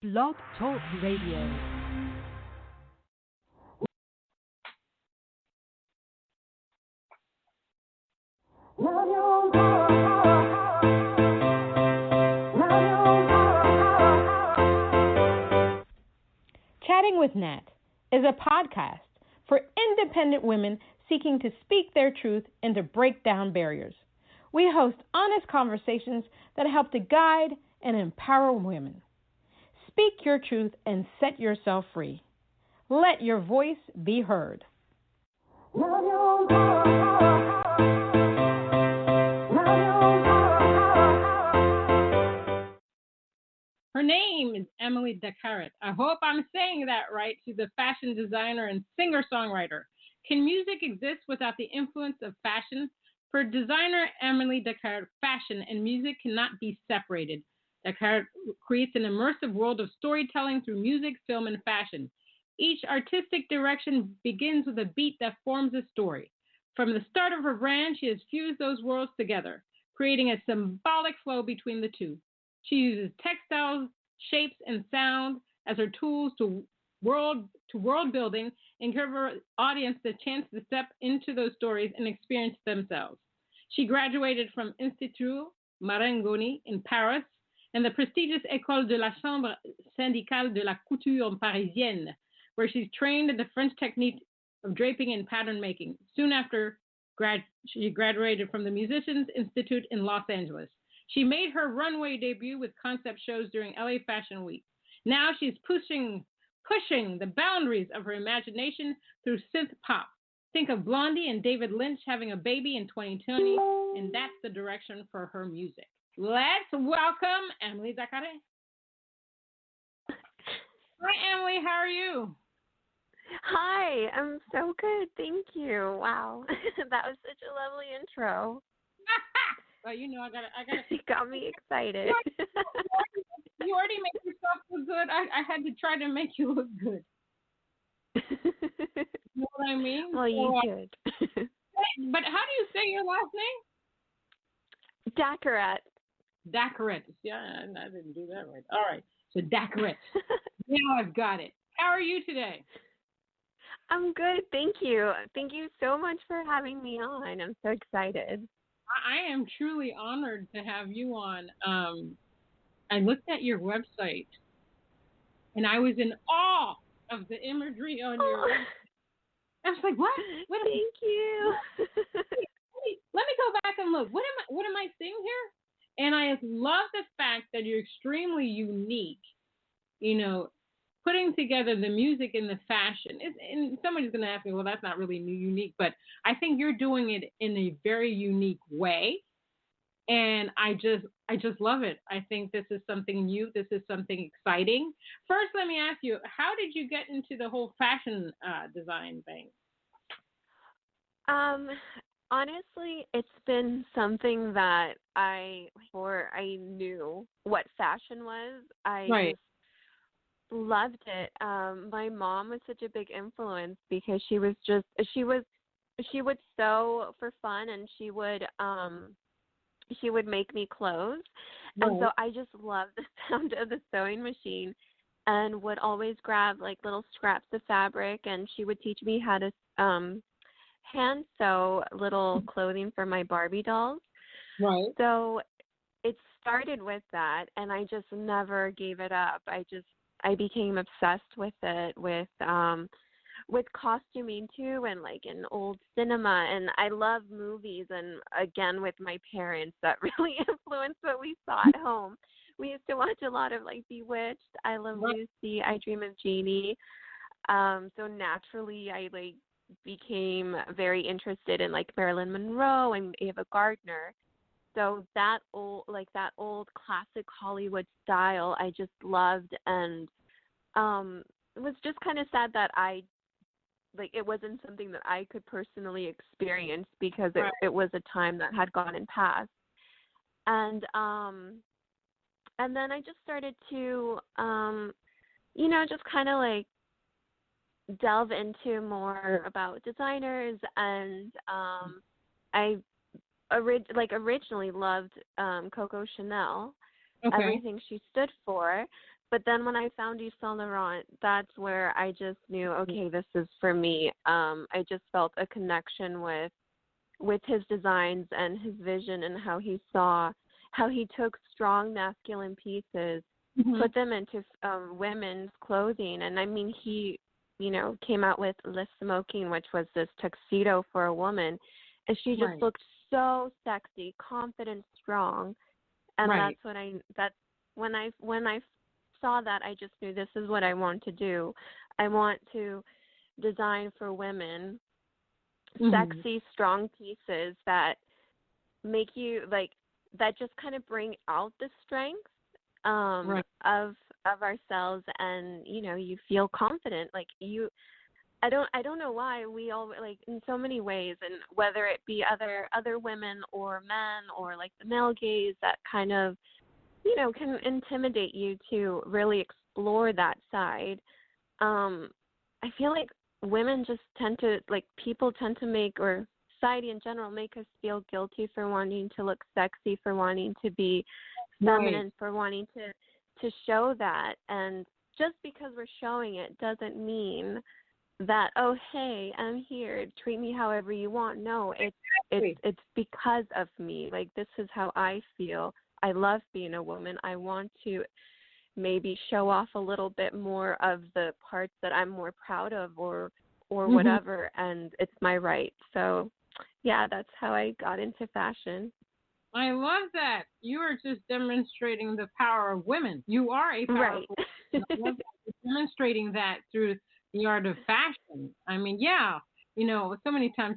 Blog Talk Radio. Chatting with Nat is a podcast for independent women seeking to speak their truth and to break down barriers. We host honest conversations that help to guide and empower women. Speak your truth and set yourself free. Let your voice be heard. Her name is Emily Daccarett. I hope I'm saying that right. She's a fashion designer and singer-songwriter. Can music exist without the influence of fashion? For designer Emily Daccarett, fashion and music cannot be separated. Daccarett creates an immersive world of storytelling through music, film, and fashion. Each artistic direction begins with a beat that forms a story. From the start of her brand, she has fused those worlds together, creating a symbolic flow between the two. She uses textiles, shapes, and sound as her tools to world building and give her audience the chance to step into those stories and experience themselves. She graduated from Instituto Marangoni in Paris and the prestigious Ecole de la Chambre, Syndicale de la Couture Parisienne, where she's trained in the French technique of draping and pattern making. Soon after, she graduated from the Musicians Institute in Los Angeles. She made her runway debut with concept shows during LA Fashion Week. Now she's pushing the boundaries of her imagination through synth pop. Think of Blondie and David Lynch having a baby in 2020, and that's the direction for her music. Let's welcome Emily Daccarett. Hi, Emily. How are you? Hi, I'm so good. Thank you. Wow, that was such a lovely intro. Well, you know, I gotta. You got me excited. You already make yourself look good. I had to try to make you look good. You know what I mean? Well, you did. But how do you say your last name? Daccarett. Daccarett. Yeah, I didn't do that right. All right. So Daccarett. Now I've got it. How are you today? I'm good. Thank you. Thank you so much for having me on. I'm so excited. I am truly honored to have you on. I looked at your website, and I was in awe of the imagery on your website. I was like, what? Thank you. Let me go back and look. What am I seeing here? And I love the fact that you're extremely unique, you know, putting together the music and the fashion. And somebody's going to ask me, well, that's not really unique, but I think you're doing it in a very unique way. And I just love it. I think this is something new. This is something exciting. First, let me ask you, how did you get into the whole fashion design thing? Honestly, it's been something that before I knew what fashion was, I just loved it. My mom was such a big influence because she would sew for fun, and she would make me clothes. And so I just loved the sound of the sewing machine and would always grab like little scraps of fabric, and she would teach me how to hand sew little clothing for my Barbie dolls. Right. So it started with that, and I just never gave it up. I became obsessed with it, with costuming too, and like in old cinema, and I love movies, and again with my parents that really influenced what we saw at home. We used to watch a lot of like Bewitched, I Love Lucy, I Dream of Jeannie. So naturally I like became very interested in like Marilyn Monroe and Ava Gardner. So that old classic Hollywood style I just loved, and it was just kind of sad that it wasn't something that I could personally experience because it was a time that had gone and passed. And then I just started to, just kind of like delve into more about designers, and I originally loved Coco Chanel, everything she stood for. But then when I found Yves Saint Laurent, that's where I just knew, okay, this is for me. I just felt a connection with his designs and his vision and how he took strong masculine pieces, put them into women's clothing. And I mean, he, came out with Le Smoking, which was this tuxedo for a woman, and she just looked so sexy, confident, strong. And that's when I saw that, I just knew this is what I want to do. I want to design for women sexy, strong pieces that make you that just kind of bring out the strength of ourselves, and you feel confident. I don't know why we all in so many ways, and whether it be other women or men or the male gaze that kind of can intimidate you to really explore that side. I feel like women just tend to people tend to make, or society in general, make us feel guilty for wanting to look sexy, for wanting to be feminine, for wanting to show that. And just because we're showing it doesn't mean that, oh, hey, I'm here, treat me however you want. No, it's because of me. This is how I feel. I love being a woman. I want to maybe show off a little bit more of the parts that I'm more proud of, or whatever, and it's my right. So, yeah, that's how I got into fashion. I love that. You are just demonstrating the power of women. You are a powerful woman. I love that. You're demonstrating that through the art of fashion. I mean, yeah, so many times,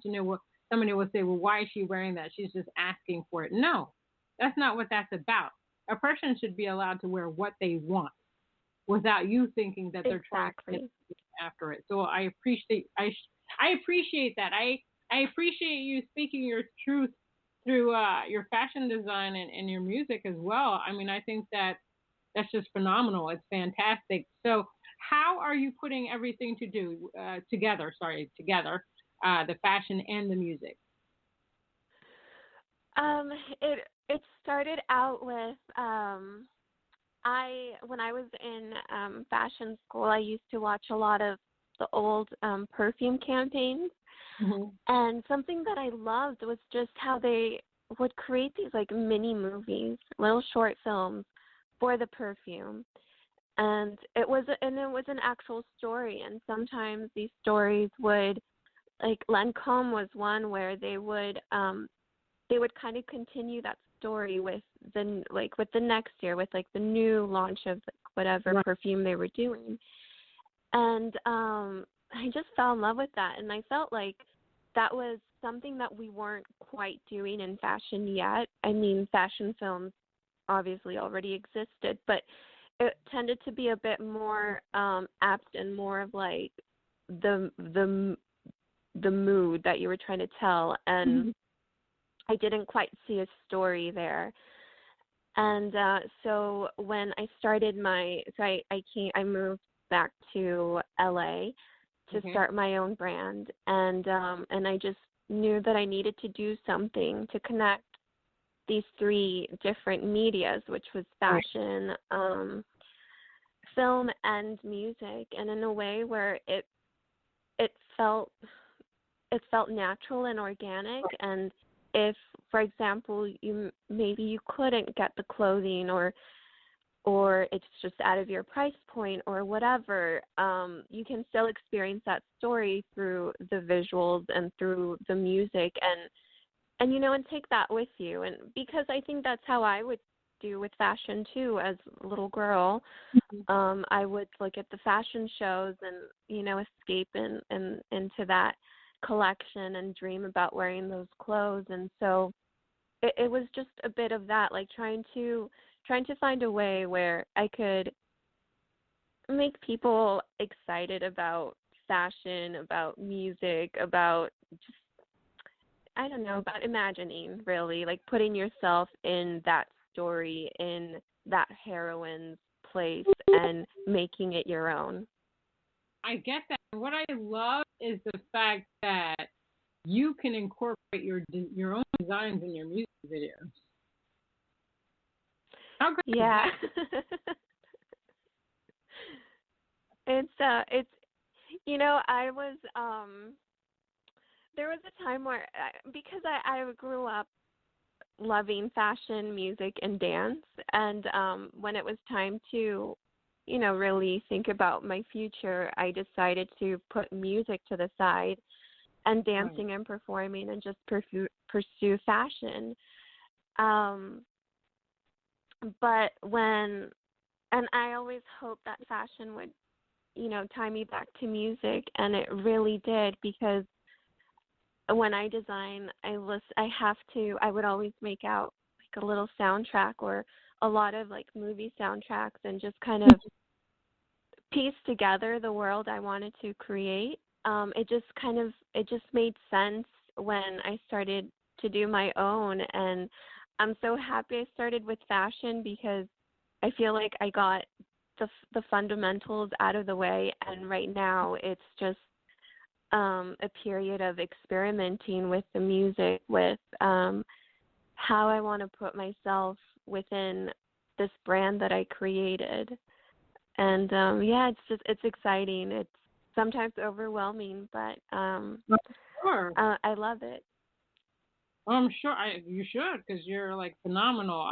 somebody will say, well, why is she wearing that? She's just asking for it. No, that's not what that's about. A person should be allowed to wear what they want without you thinking that they're trying to get after it. So I appreciate that. I appreciate you speaking your truth through your fashion design and your music as well. I mean, I think that's just phenomenal. It's fantastic. So how are you putting everything together, the fashion and the music? It started out with when I was in fashion school, I used to watch a lot of the old perfume campaigns. And something that I loved was just how they would create these mini movies, little short films for the perfume. And it was an actual story. And sometimes these stories would, Lancôme was one where they would kind of continue that story with the next year, with the new launch of whatever perfume they were doing. And I just fell in love with that, and I felt like that was something that we weren't quite doing in fashion yet. I mean, fashion films obviously already existed, but it tended to be a bit more apt and more of the mood that you were trying to tell, and I didn't quite see a story there. And so when I started I moved back to LA to start my own brand, and I just knew that I needed to do something to connect these three different medias, which was fashion, film, and music, and in a way where it felt natural and organic. And if, for example, you couldn't get the clothing, or it's just out of your price point or whatever, you can still experience that story through the visuals and through the music, and take that with you. And because I think that's how I would do with fashion too. As a little girl, I would look at the fashion shows and escape into that collection and dream about wearing those clothes. And so it was just a bit of that, trying to find a way where I could make people excited about fashion, about music, about just, I don't know, about imagining, really, putting yourself in that story, in that heroine's place, and making it your own. I get that. What I love is the fact that you can incorporate your own designs in your music videos. How great Yeah. it's I was there was a time where because I grew up loving fashion, music, and dance, and when it was time to really think about my future, I decided to put music to the side and dancing and performing and just pursue fashion. But and I always hoped that fashion would, tie me back to music, and it really did, because when I design, I would always make out like a little soundtrack or a lot of like movie soundtracks and just kind of piece together the world I wanted to create. It just made sense when I started to do my own, and I'm so happy I started with fashion because I feel like I got the fundamentals out of the way, and right now it's just a period of experimenting with the music, with how I want to put myself within this brand that I created. And it's exciting. It's sometimes overwhelming, but sure. I love it. I'm sure you should, because you're like phenomenal.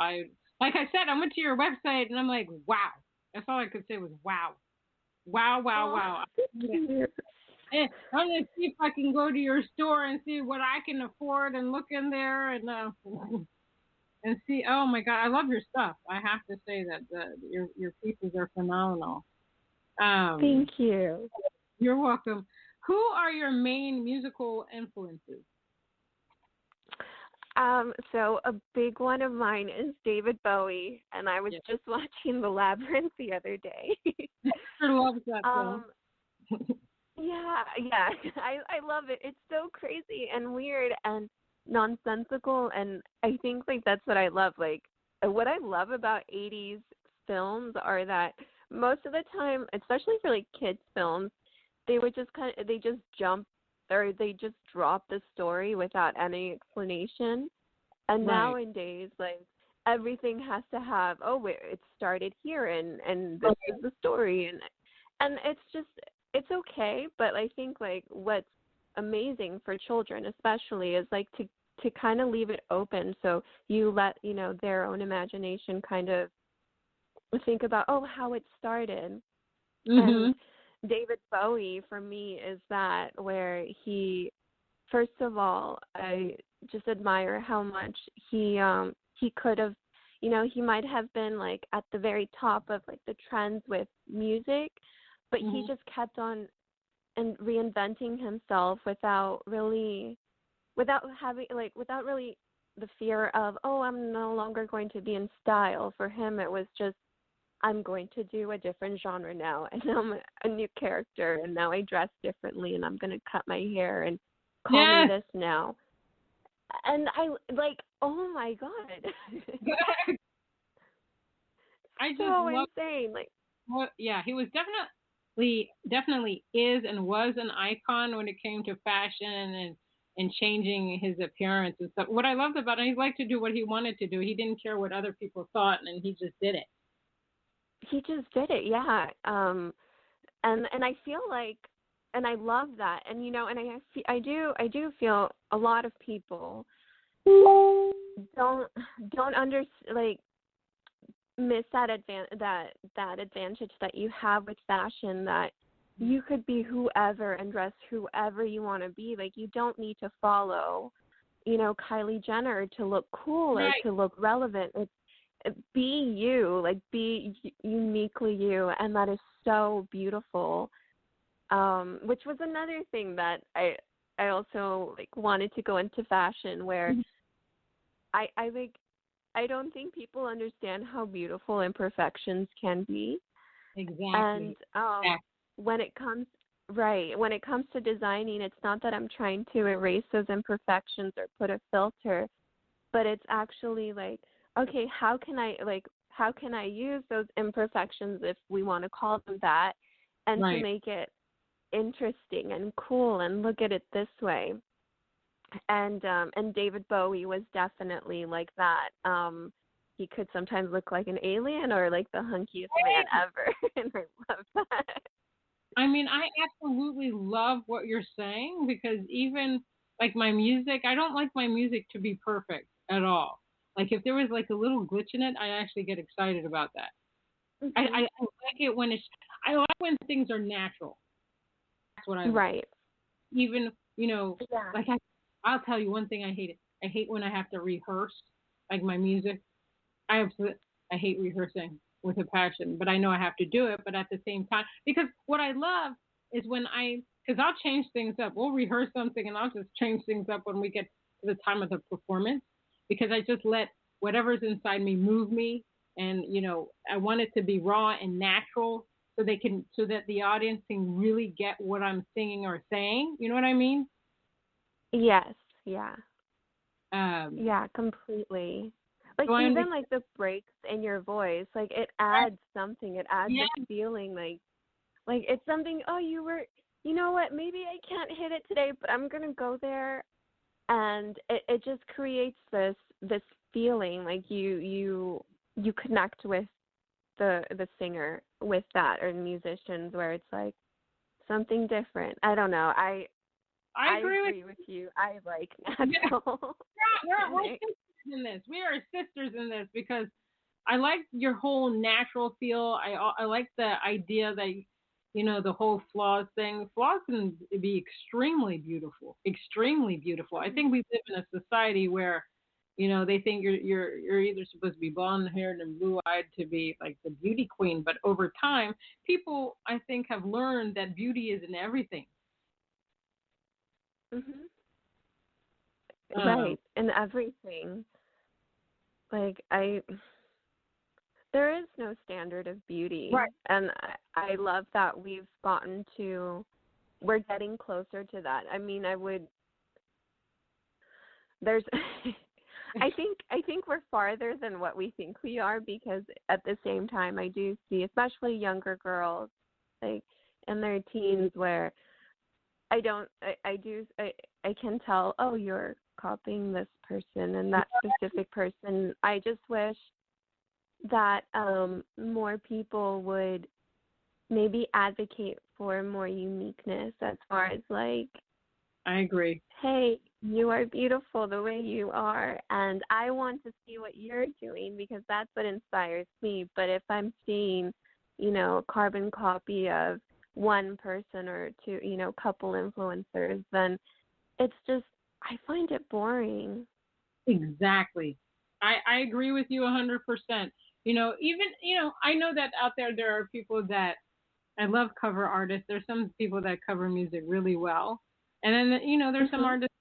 Like I said, I went to your website and I'm like, wow. That's all I could say was wow, wow, wow, wow. I'm gonna see if I can go to your store and see what I can afford and look in there and see. Oh my God, I love your stuff. I have to say that your pieces are phenomenal. Thank you. You're welcome. Who are your main musical influences? So a big one of mine is David Bowie, and I was just watching The Labyrinth the other day. I love that film. Yeah, I love it. It's so crazy and weird and nonsensical, and I think like that's what I love. Like what I love about 80s films are that most of the time, especially for like kids films, they just jump or they just drop the story without any explanation. And nowadays, like everything has to have, it started here and this is the story, and it's okay, but I think like what's amazing for children especially is like to kind of leave it open, so you let their own imagination kind of think about how it started. And David Bowie for me is that, where he, first of all, I just admire how much he could have, he might have been like at the very top of like the trends with music, but he just kept on and reinventing himself without really the fear of, I'm no longer going to be in style. For him, it was just, I'm going to do a different genre now, and I'm a new character, and now I dress differently, and I'm going to cut my hair and call me this now. And I like, oh my God. I just so love, insane. Like, he was definitely is and was an icon when it came to fashion and changing his appearance and stuff. What I loved about him, he liked to do what he wanted to do. He didn't care what other people thought, and he just did it. He just did it, yeah. And I feel like, and I love that, and and I do feel a lot of people don't miss that advantage that you have with fashion, that you could be whoever and dress whoever you want to be. Like, you don't need to follow, Kylie Jenner to look cool or to look relevant. Be you, like be uniquely you, and that is so beautiful. Which was another thing that I also like wanted to go into fashion, where I don't think people understand how beautiful imperfections can be. Exactly. And when it comes to designing, it's not that I'm trying to erase those imperfections or put a filter, but it's actually like, okay, how can I use those imperfections, if we want to call them that, and to make it interesting and cool and look at it this way. And David Bowie was definitely like that. He could sometimes look like an alien or like the hunkiest man ever, and I love that. I mean, I absolutely love what you're saying because even like my music, I don't like my music to be perfect at all. Like if there was like a little glitch in it, I actually get excited about that. I Mhm. like it when I like when things are natural. That's what I like. Right. Even, Yeah. like I'll tell you one thing I hate it. I hate when I have to rehearse like my music. I absolutely I hate rehearsing with a passion, but I know I have to do it. But at the same time, because what I love is when because I'll change things up. We'll rehearse something, and I'll just change things up when we get to the time of the performance, because I just let whatever's inside me move me, and I want it to be raw and natural, so that the audience can really get what I'm singing or saying. You know what I mean? Yes. Yeah. Um, Yeah, completely. Like so I even understand. like the breaks in your voice, like it adds something. It adds Yeah, a feeling like it's something, oh, you know what, maybe I can't hit it today, but I'm going to go there, and it just creates this feeling like you connect with the singer with that, or the musicians, where it's like something different. I don't know. I I agree with agree with you. I like you. natural We're music. sisters in this. We are sisters in this because I like your whole natural feel. I like the idea that the whole flaws thing. Flaws can be extremely beautiful, extremely beautiful. I think we live in a society where they think you're either supposed to be blonde haired and blue eyed to be like the beauty queen, but over time, people I think have learned that beauty is in everything. Mhm. Um, Right, and everything. Like there is no standard of beauty, right. and I love that we're getting closer to that. I mean, there's I think we're farther than what we think we are, because at the same time I do see, especially younger girls, like in their teens, where I don't I can tell, oh, you're copying this person and that specific person. I just wish that more people would maybe advocate for more uniqueness, as far as like, I agree. hey, you are beautiful the way you are, and I want to see what you're doing, because that's what inspires me. But if I'm seeing, a carbon copy of one person or two, couple influencers, then it's just, I find it boring. Exactly. I agree with you 100%. Even, I know that out there are people that I love cover artists. There's some people that cover music really well. And then, there's some Mhm. artists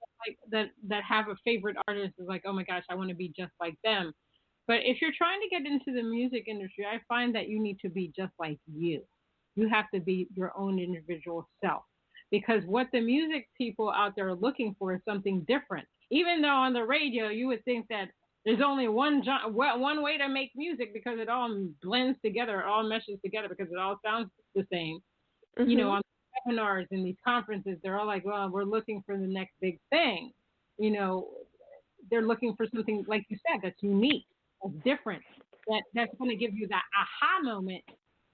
that have a favorite artist is like, oh my gosh, I want to be just like them. But if you're trying to get into the music industry, I find that you need to be just like you. You have to be your own individual self. Because what the music people out there are looking for is something different. Even though on the radio you would think that there's only one way to make music because it all blends together, it all meshes together because it all sounds the same. Mhm. On webinars and these conferences, they're all like, well, we're looking for the next big thing. You know, they're looking for something like you said that's unique, that's different, that's going to give you that aha moment,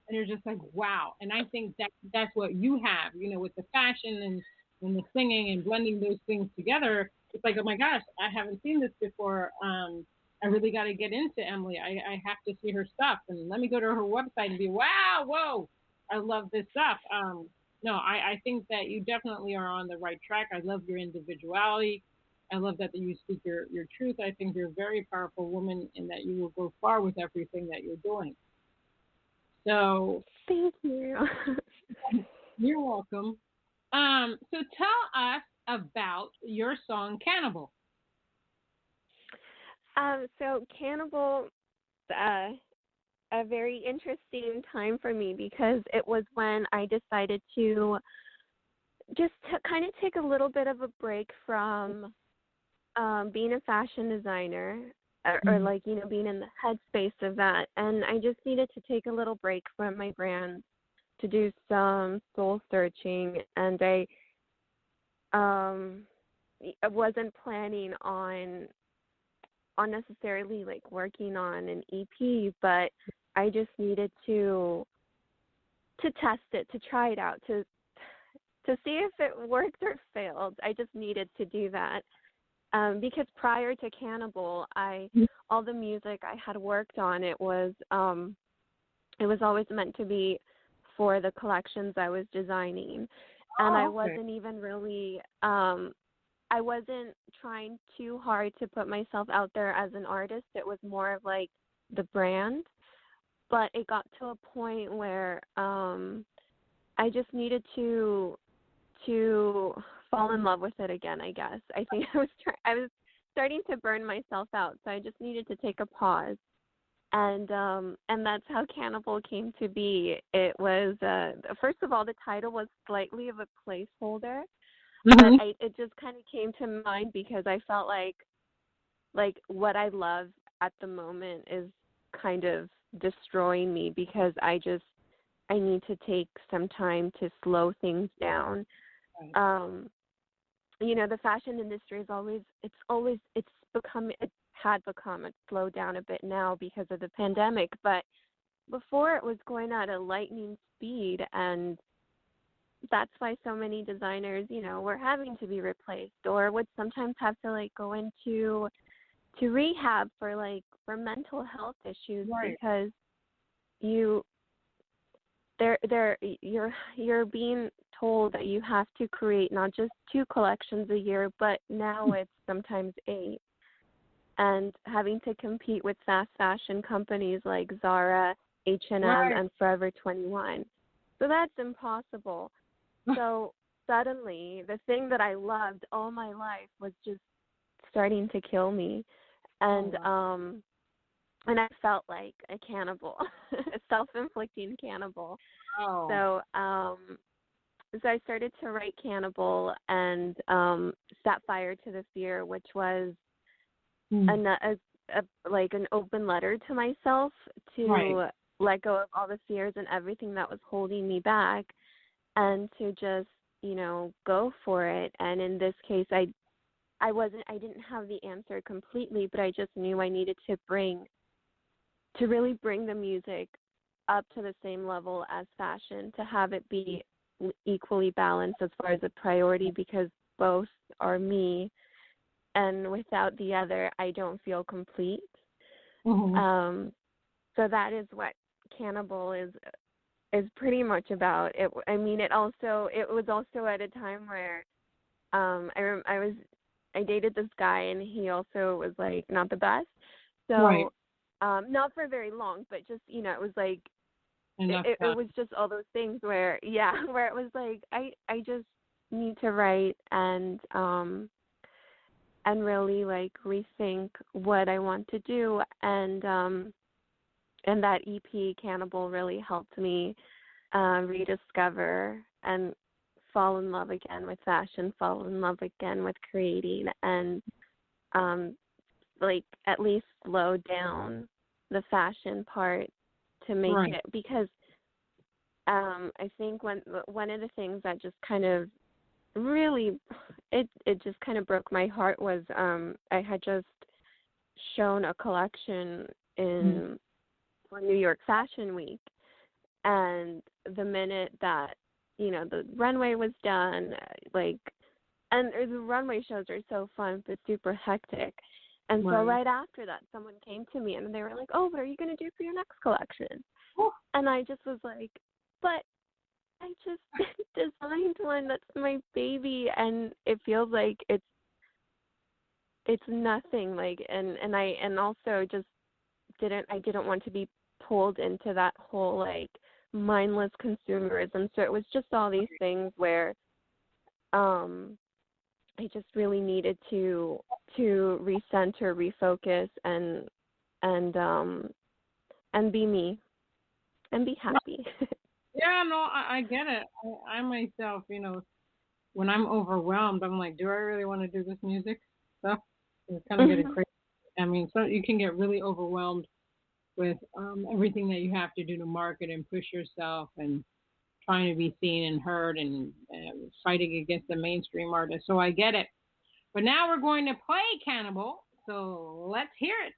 and you're just like, wow. And I think that's what you have, with the fashion and the singing and blending those things together. It's like, oh my gosh, I haven't seen this before. I really got to get into Emily. I have to see her stuff, and let me go to her website and be, wow, whoa, I love this stuff. No, I think that you definitely are on the right track. I love your individuality. I love that you speak your truth. I think you're a very powerful woman and that you will go far with everything that you're doing. So Thank you. you're welcome. So tell us about your song Cannibal. So Cannibal, uh, a very interesting time for me, because it was when I decided to just kind of take a little bit of a break from being a fashion designer, or Mhm. like, being in the headspace of that. And I just needed to take a little break from my brand to do some soul searching. And um, I wasn't planning on necessarily like working on an EP, but I just needed to to test it, to try it out, to see if it worked or failed. I just needed to do that. Because prior to Cannibal, all the music I had worked on, it was always meant to be for the collections I was designing. And I wasn't even really, I wasn't trying too hard to put myself out there as an artist. It was more of like the brand. But it got to a point where I just needed to fall in love with it again, I guess. I think I was starting to burn myself out, so I just needed to take a pause. And that's how Cannibal came to be. It was first of all, the title was slightly of a placeholder, but it just kind of came to mind because I felt like what I love at the moment is kind of destroying me because I need to take some time to slow things down. The fashion industry it had become a slow down a bit now because of the pandemic, but before it was going at a lightning speed, and that's why so many designers, were having to be replaced or would sometimes have to go into rehab for mental health issues because you're being told that you have to create not just 2 collections a year, but now it's sometimes 8, and having to compete with fast fashion companies like Zara, H&M, and Forever 21. So that's impossible. So suddenly, the thing that I loved all my life was just starting to kill me, and I felt like a cannibal, a self-inflicting cannibal. So I started to write Cannibal and Set Fire to the Fear, which was an open letter to myself to let go of all the fears and everything that was holding me back, and to just go for it. And in this case, I didn't have the answer completely, but I just knew I needed to really bring the music up to the same level as fashion, to have it be equally balanced as far as a priority, because both are me, and without the other, I don't feel complete. So that is what Cannibal is pretty much about. It was also at a time where I dated this guy, and he also was not the best. So not for very long, but just it was it was just all those things where it was I just need to write and really rethink what I want to do, and that EP Cannibal really helped me rediscover and fall in love again with fashion, fall in love again with creating, and at least slow down the fashion part to make it, because I think one of the things that just kind of really it just kind of broke my heart was I had just shown a collection for New York Fashion Week, and the minute that the runway was done, and the runway shows are so fun but super hectic. And so right after that, someone came to me and they were like, "Oh, what are you going to do for your next collection?" And I just was like, "But I just designed one. That's my baby, and it feels like it's nothing." And also just didn't want to be pulled into that whole mindless consumerism. So it was just all these things where I just really needed to recenter, refocus, and be me and be happy. Yeah, no, I get it. I myself, when I'm overwhelmed, I'm like, do I really want to do this music stuff? It's kind of getting crazy. I mean, so you can get really overwhelmed with everything that you have to do to market and push yourself and trying to be seen and heard and fighting against the mainstream artists. So I get it. But now we're going to play Cannibal, so let's hear it.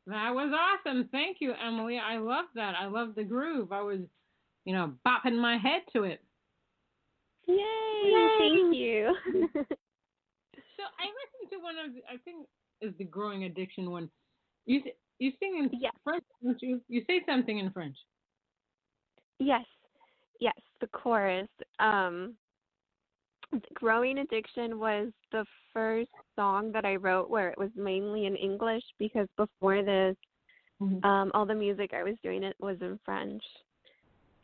That was awesome. Thank you, Emily. I love that. I love the groove. I was, bopping my head to it. Yay! Thank Yay! you. So I listened to one of, I think, is the Growing Addiction one. You sing in Yes. French, don't you? You say something in French. Yes. Yes. The chorus. Growing Addiction was the first song that I wrote where it was mainly in English because before this, all the music I was doing it was in French.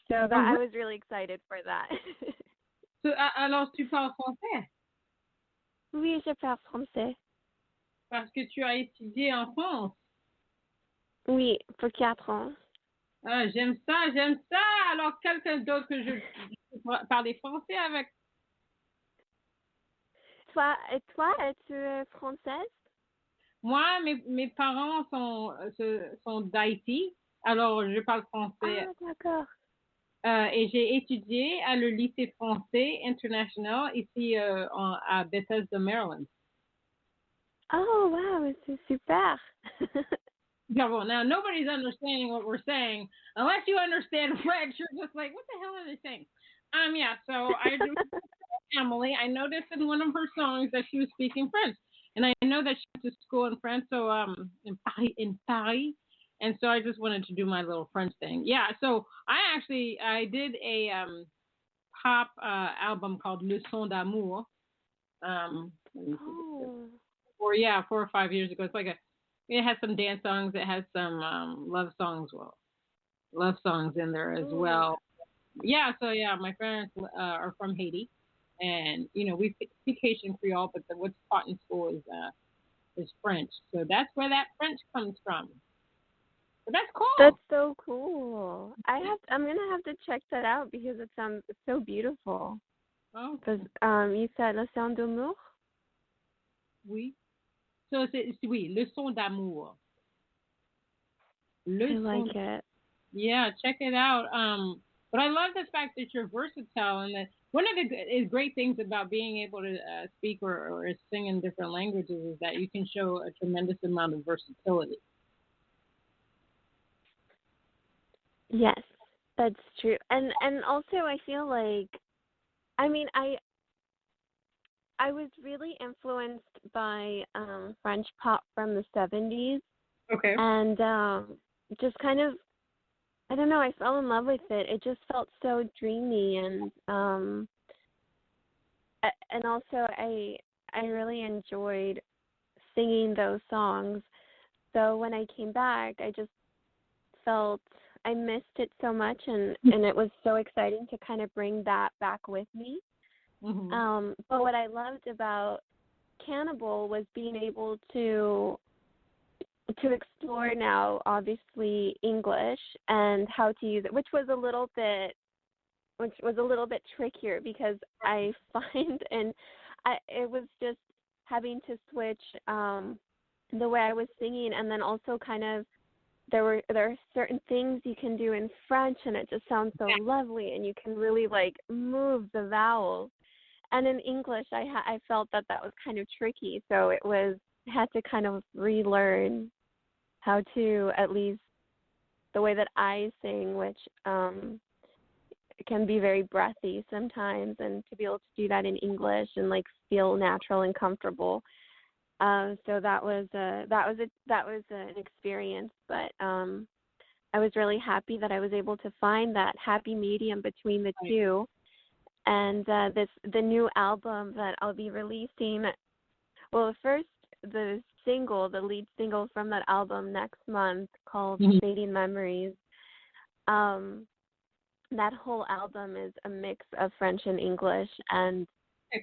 So that I was really excited for that. Alors, tu parles français Oui, je parle français. parce que tu as étudié en France. Oui, pour 4 ans. Ah, j'aime ça, j'aime ça. Alors, quelqu'un d'autre que je parler français avec. Toi, es-tu française? Moi, mes parents sont d'Haïti, alors je parle français. Ah, d'accord. Et j'ai étudié à le lycée français international ici à Bethesda, Maryland. Oh, wow, c'est super. Yeah, well, now nobody's understanding what we're saying unless you understand French. You're just like, what the hell are they saying? Yeah. So I do Emily. I noticed in one of her songs that she was speaking French, and I know that she went to school in France. So in Paris, and so I just wanted to do my little French thing. Yeah. So I did a pop album called Le Son d'Amour. Oh. 4 or 5 years ago. It's like it has some dance songs. It has some love songs in there as well. Yeah, so yeah, my parents are from Haiti, and we speak Haitian Creole, but what's taught in school is French. So that's where that French comes from. But that's cool. That's so cool. I'm gonna have to check that out because it sounds so beautiful. Oh, Because you said Le Son d'Amour. oui. So oui, Le Son d'Amour. Le I Son. like it. Yeah, check it out. But I love the fact that you're versatile, and that one of the great things about being able to speak or sing in different languages is that you can show a tremendous amount of versatility. Yes, that's true. And also I feel like I mean I was really influenced by French pop from the 70s Okay. and just kind of I don't know, I fell in love with it. It just felt so dreamy and also I really enjoyed singing those songs. So when I came back, I just felt I missed it so much, and it was so exciting to kind of bring that back with me. But what I loved about Cannibal was being able to explore now, obviously English and how to use it, which was a little bit trickier because I find it was just having to switch the way I was singing, and then also kind of there are certain things you can do in French, and it just sounds so lovely, and you can really like move the vowels. And in English, I felt that was kind of tricky, so had to kind of relearn how to at least the way that I sing, which can be very breathy sometimes, and to be able to do that in English and like feel natural and comfortable. So that was an experience, but I was really happy that I was able to find that happy medium between the two. And the new album that I'll be releasing, well, first the lead single from that album next month called Fading Memories. That whole album is a mix of French and English, and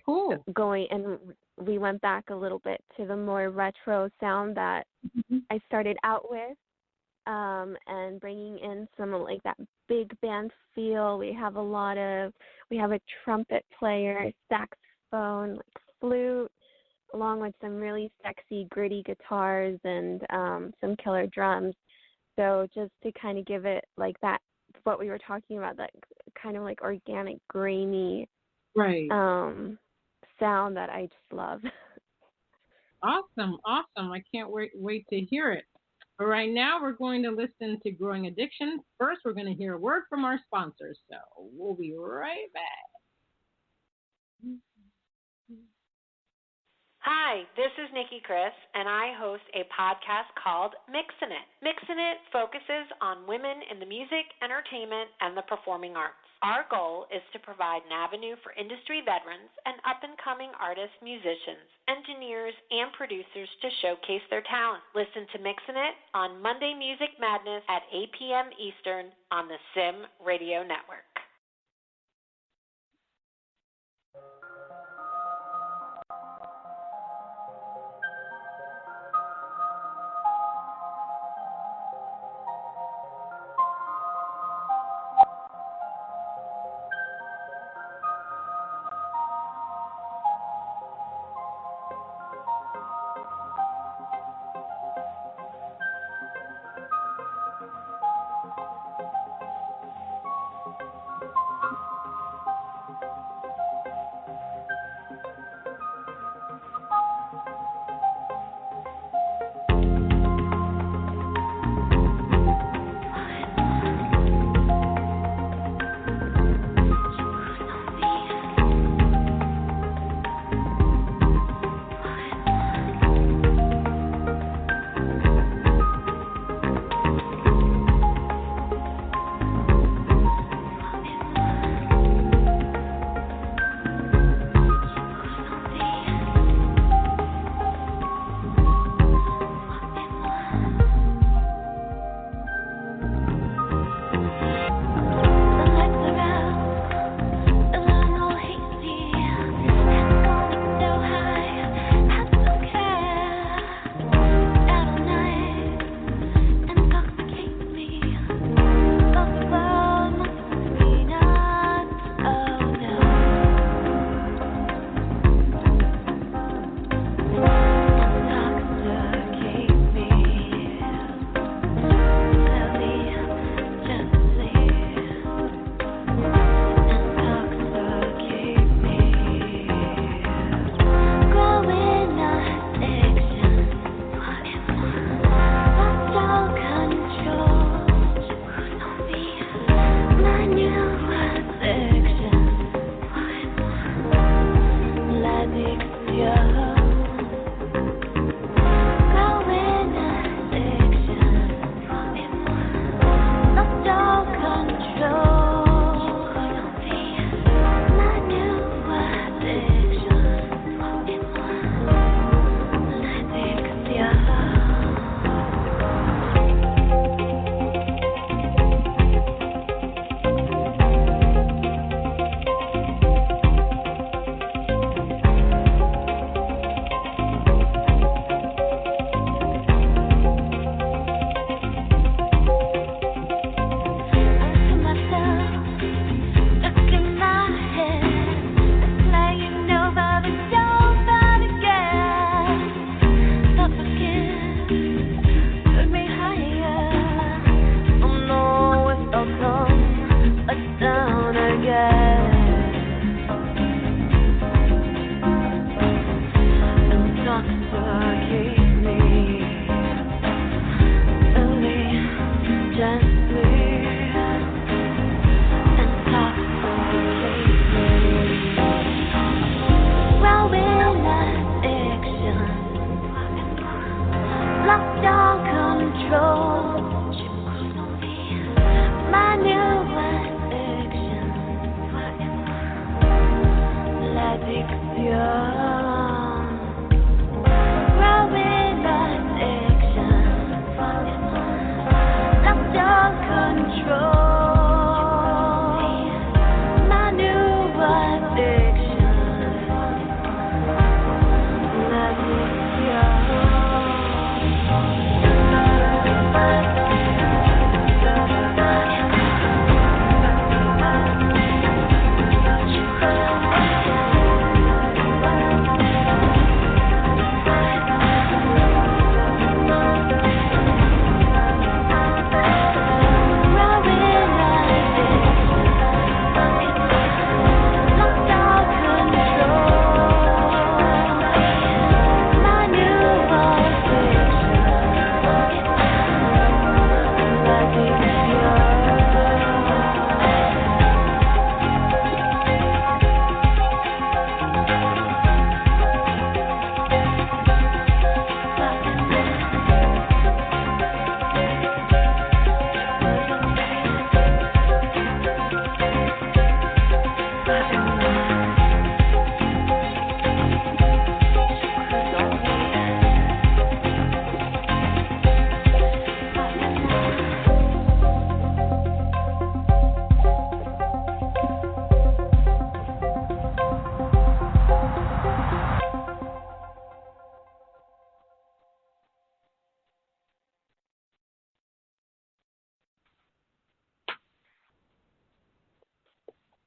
cool. And we went back a little bit to the more retro sound that I started out with, and bringing in some like that big band feel. We have a trumpet player, saxophone, like flute, along with some really sexy, gritty guitars and some killer drums. So just to kind of give it like that, what we were talking about, that kind of like organic, grainy sound that I just love. Awesome. I can't wait to hear it. But right now, we're going to listen to Growing Addiction. First, we're going to hear a word from our sponsors. So we'll be right back. Hi, this is Nikki Chris, and I host a podcast called Mixin' It. Mixin' It focuses on women in the music, entertainment, and the performing arts. Our goal is to provide an avenue for industry veterans and up-and-coming artists, musicians, engineers, and producers to showcase their talent. Listen to Mixin' It on Monday Music Madness at 8 p.m. Eastern on the Sim Radio Network.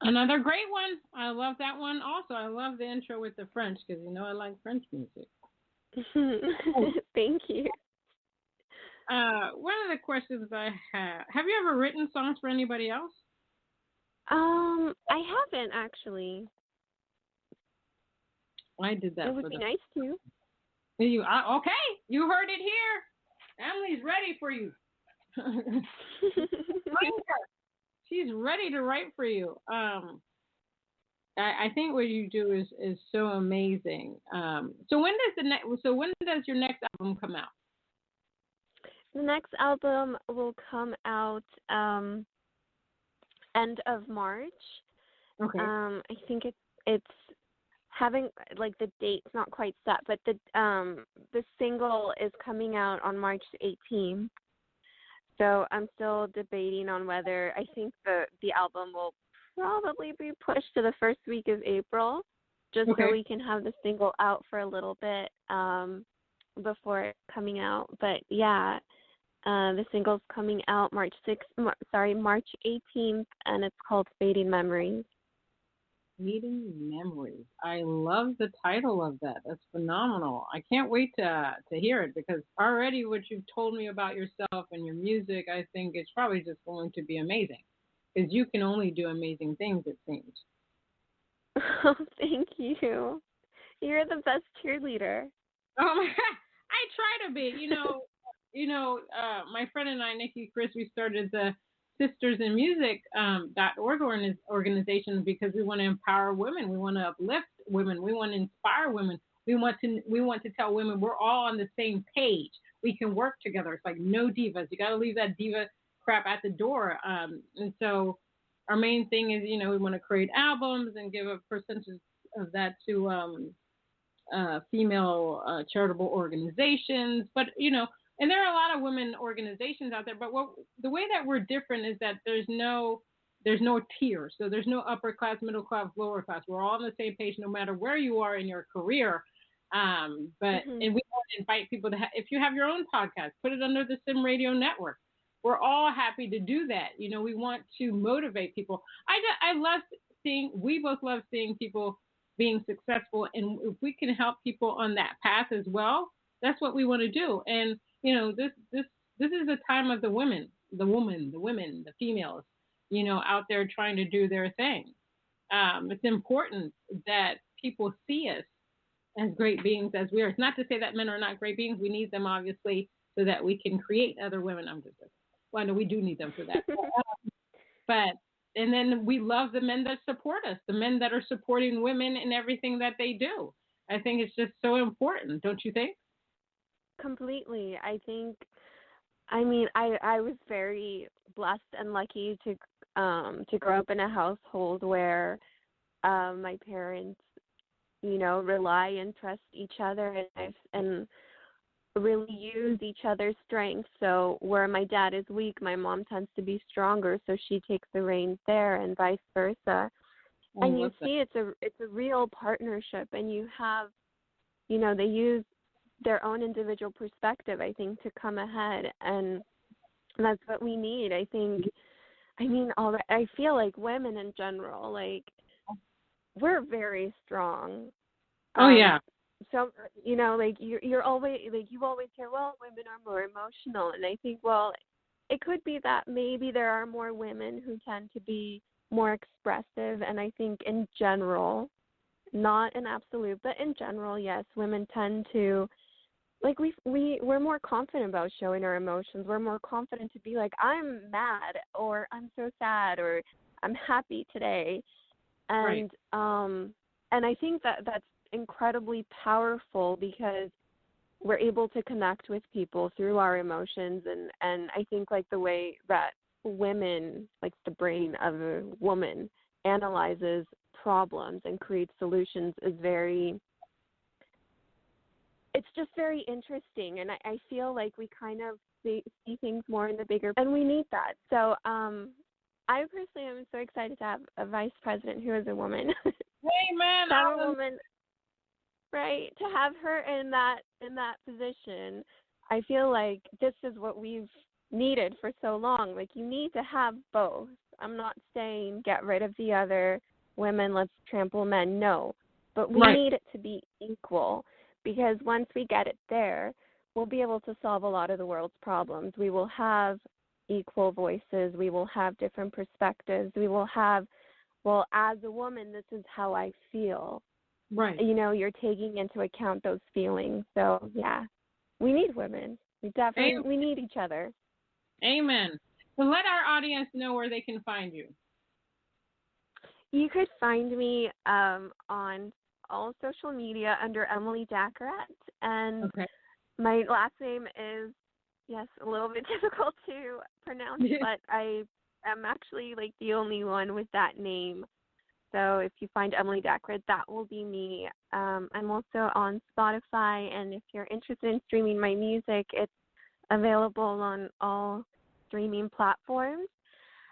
Another great one. I love that one also. I love the intro with the French because I like French music. Thank you. One of the questions I have you ever written songs for anybody else? I haven't actually. I did that. It would be nice to. Okay, you heard it here. Emily's ready for you. She's ready to write for you. I think what you do is so amazing. So when does your next album come out? The next album will come out end of March. Okay. I think it's having like the date's not quite set, but the single is coming out on March 18th. So I'm still debating on whether I think the album will probably be pushed to the first week of April, just so we can have the single out for a little bit before it coming out. But yeah, the single's coming out March 18th, and it's called Fading Memories. Fading Memories. I love the title of that. That's phenomenal. I can't wait to hear it because already what you've told me about yourself and your music, I think it's probably just going to be amazing because you can only do amazing things, it seems. Oh, thank you. You're the best cheerleader. I try to be. My friend and I, Nikki Chris, we started the Sisters in Music .org organization because we want to empower women. We want to uplift women. We want to inspire women. We want to tell women we're all on the same page. We can work together. It's like no divas. You got to leave that diva crap at the door. And so our main thing is, we want to create albums and give a percentage of that to female charitable organizations. But, and there are a lot of women organizations out there, but the way that we're different is that there's no tier. So there's no upper class, middle class, lower class. We're all on the same page no matter where you are in your career. And we want to invite people to if you have your own podcast, put it under the Sim Radio Network. We're all happy to do that. We want to motivate people. We both love seeing people being successful. And if we can help people on that path as well, that's what we want to do. And this is a time of the women, the females, out there trying to do their thing. It's important that people see us as great beings as we are. It's not to say that men are not great beings. We need them, obviously, so that we can create other women. No, we do need them for that. And then we love the men that support us, the men that are supporting women in everything that they do. I think it's just so important, don't you think? Completely. I was very blessed and lucky to grow up in a household where my parents, rely and trust each other and really use each other's strengths. So where my dad is weak, my mom tends to be stronger, so she takes the reins there, and vice versa. And you see, it's a real partnership, and you have, they use their own individual perspective, I think, to come ahead, and that's what we need. I feel like women in general, like, we're very strong. Oh yeah. So you're always you always hear, well, women are more emotional, and I think, well, it could be that maybe there are more women who tend to be more expressive, and I think in general, not in absolute, but in general, yes, women tend to, like, we're more confident about showing our emotions. We're more confident to be like, I'm mad, or I'm so sad, or I'm happy today. And right. And I think that's incredibly powerful because we're able to connect with people through our emotions, and I think, like, the way that women, like the brain of a woman, analyzes problems and creates solutions is it's just very interesting, and I feel like we kind of see things more in the bigger, and we need that. So I personally am so excited to have a vice president who is a woman. Hey, man, to have a woman, right? To have her in that position, I feel like this is what we've needed for so long. Like, you need to have both. I'm not saying get rid of the other women, let's trample men. No. But we Right. need it to be equal, because once we get it there, we'll be able to solve a lot of the world's problems. We will have equal voices. We will have different perspectives. We will have, well, as a woman, this is how I feel. Right. You know, you're taking into account those feelings. So, yeah, we need women. We need each other. Amen. So let our audience know where they can find you. You could find me on all social media under Emily Daccarett, and Okay. my last name is, yes, a little bit difficult to pronounce, but I am actually like the only one with that name. So if you find Emily Daccarett, that will be me. I'm also on Spotify, and if you're interested in streaming my music, it's available on all streaming platforms.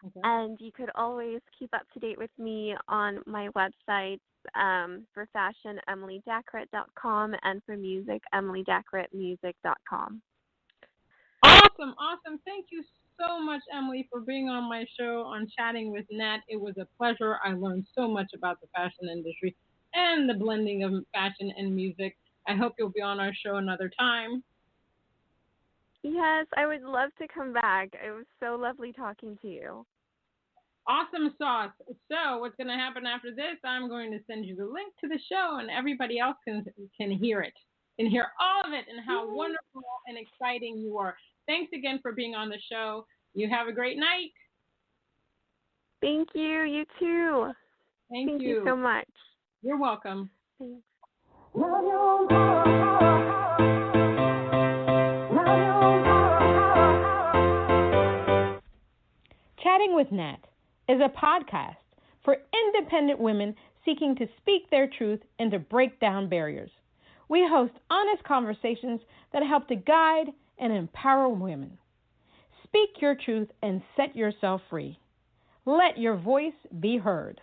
Okay. And you could always keep up to date with me on my websites, for fashion, emilydaccarett.com, and for music, emilydaccarettmusic.com. Awesome. Thank you so much, Emily, for being on my show on Chatting with Nat. It was a pleasure. I learned so much about the fashion industry and the blending of fashion and music. I hope you'll be on our show another time. Yes, I would love to come back. It was so lovely talking to you. Awesome sauce. So what's going to happen after this, I'm going to send you the link to the show, and everybody else can hear it, can hear all of it, and how wonderful and exciting you are. Thanks again for being on the show. You have a great night. Thank you. You too. Thank you so much. You're welcome. Thanks. Chatting with Nat is a podcast for independent women seeking to speak their truth and to break down barriers. We host honest conversations that help to guide and empower women. Speak your truth and set yourself free. Let your voice be heard.